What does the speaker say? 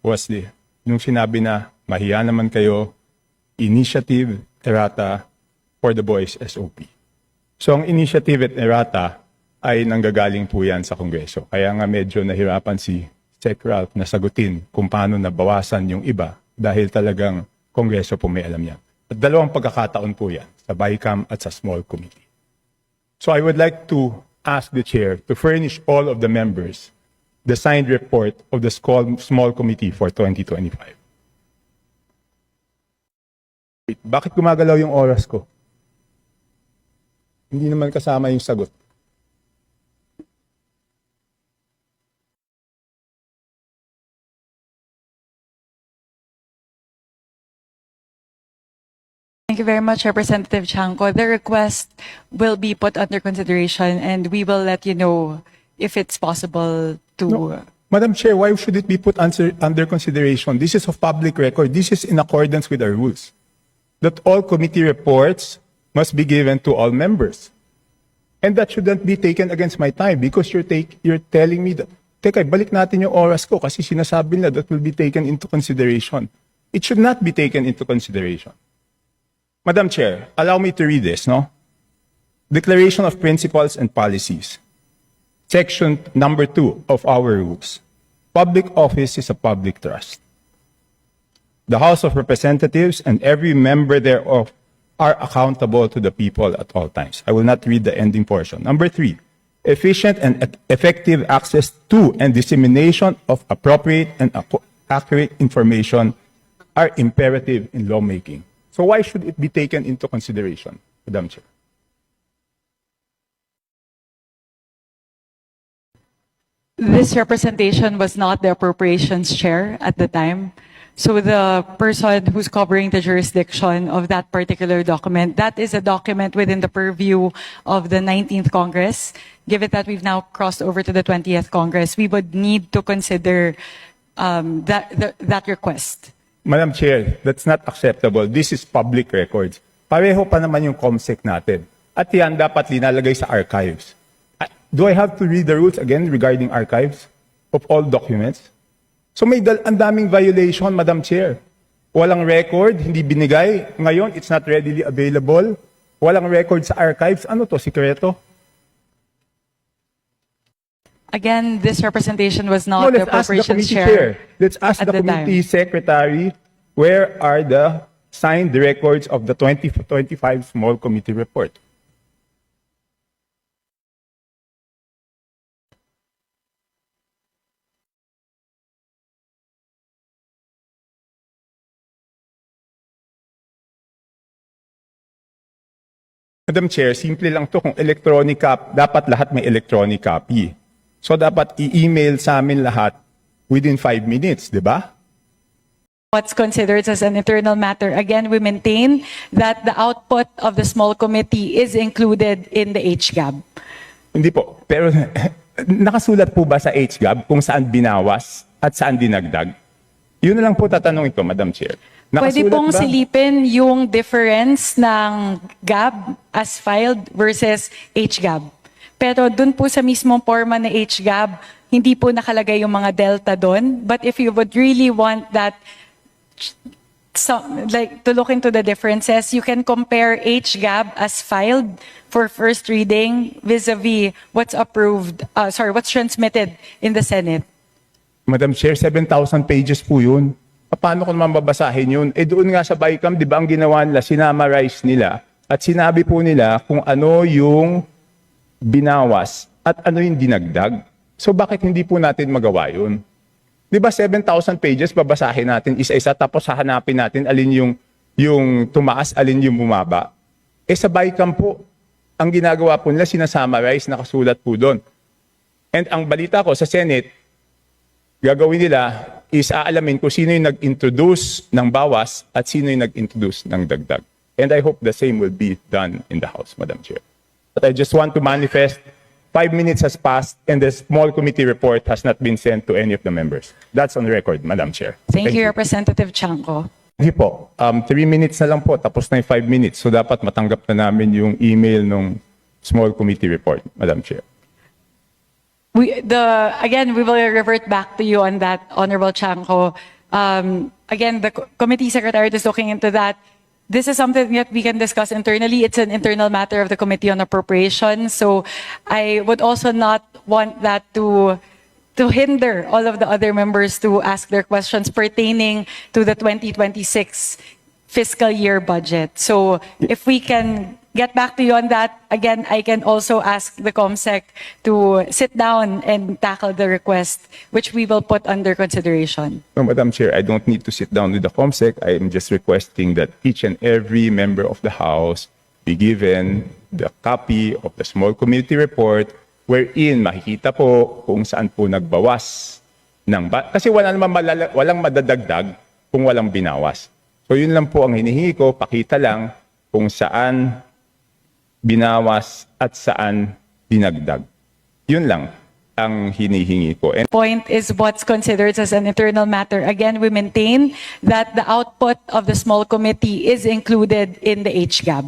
was nung sinabi na mahiya naman kayo, initiative, errata, for the boys SOP. So ang initiative at errata ay nanggagaling po yan sa Kongreso. Kaya nga medyo nahirapan si Sec. Ralph na sagutin kung paano nabawasan yung iba dahil talagang Kongreso po may alam yan. At dalawang pagkakataon po yan, sa BICAM at sa small committee. So I would like to ask the chair to furnish all of the members the signed report of the small committee for 2025. Bakit gumagalaw yung oras ko? Hindi naman kasama yung sagot. Thank you very much, Representative Chanco. The request will be put under consideration and we will let you know if it's possible to... No. Madam Chair, why should it be put under consideration? This is of public record. This is in accordance with our rules. That all committee reports must be given to all members. And that shouldn't be taken against my time because you're telling me that, teka, balik natin yung oras ko kasi sinasabi nila that will be taken into consideration. It should not be taken into consideration. Madam Chair, allow me to read this, no? Declaration of Principles and Policies. Section number 2 of our rules. Public office is a public trust. The House of Representatives and every member thereof are accountable to the people at all times. I will not read the ending portion. Number 3, efficient and effective access to and dissemination of appropriate and accurate information are imperative in lawmaking. So why should it be taken into consideration, Madam Chair? This representation was not the appropriations chair at the time. So the person who's covering the jurisdiction of that particular document, that is a document within the purview of the 19th Congress. Given that we've now crossed over to the 20th Congress, we would need to consider that request. Madam Chair, that's not acceptable. This is public records. Pareho pa naman yung COMSEC natin. At yan dapat linalagay sa archives. Do I have to read the rules again regarding archives of all documents? So may ang daming violation, Madam Chair. Walang record, hindi binigay. Ngayon, it's not readily available. Walang record sa archives. Ano to, sikreto? Again, this representation was No, not the let's ask the appropriations committee chair. chair. Let's ask at the the committee secretary, where are the signed records of the 2025 small committee report? Madam Chair, simple lang to. Kung electronic copy, dapat lahat may electronic copy. So dapat i-email sa amin lahat within 5 minutes, di ba? What's considered as an internal matter. Again, we maintain that the output of the small committee is included in the HGAB. Hindi po. Pero nakasulat po ba sa HGAB kung saan binawas at saan dinagdag? Yun na lang po tatanungin ko, Madam Chair. Pwede Nakasulat pong ba? silipin yung difference ng GAB as filed versus HGAB. Pero dun po sa mismong forma na HGAB, hindi po nakalagay yung mga delta dun. But if you would really want that, to look into the differences, you can compare HGAB as filed for first reading vis-a-vis what's what's transmitted in the Senate. Madam Chair, 7,000 pages po yun. Paano ko naman babasahin yun? Eh doon nga sa BICAM, di ba ang ginawa nila, sinamarize nila at sinabi po nila kung ano yung binawas at ano yung dinagdag. So bakit hindi po natin magawa yun? Di ba 7,000 pages, babasahin natin isa-isa tapos hahanapin natin alin yung tumaas, alin yung bumaba. Eh sa BICAM po, ang ginagawa po nila, sinasummarize, nakasulat po doon. And ang balita ko sa Senate, gagawin nila is aalamin kung sino yung nag-introduce ng bawas at sino yung nag-introduce ng dagdag. And I hope the same will be done in the House, Madam Chair. But I just want to manifest 5 minutes has passed and the small committee report has not been sent to any of the members. That's on record, Madam Chair. Thank you, Representative Chanco. Hindi po. 3 minutes na lang po. Tapos na yung 5 minutes. So dapat matanggap na namin yung email ng small committee report, Madam Chair. Again, we will revert back to you on that, Honorable Chanco. Again, the committee secretariat is looking into that. This is something that we can discuss internally. It's an internal matter of the Committee on Appropriations. So I would also not want that to hinder all of the other members to ask their questions pertaining to the 2026 fiscal year budget. So if we can get back to you on that, again, I can also ask the COMSEC to sit down and tackle the request, which we will put under consideration. No, Madam Chair, I don't need to sit down with the COMSEC. I am just requesting that each and every member of the House be given the copy of the small committee report wherein makikita po kung saan po nagbawas kasi walang madadagdag kung walang binawas. So yun lang po ang hinihingi ko, pakita lang kung saan binawas at saan dinagdag. Yun lang ang hinihingi ko. And Point is what's considered as an internal matter. Again, we maintain that the output of the small committee is included in the HGAB.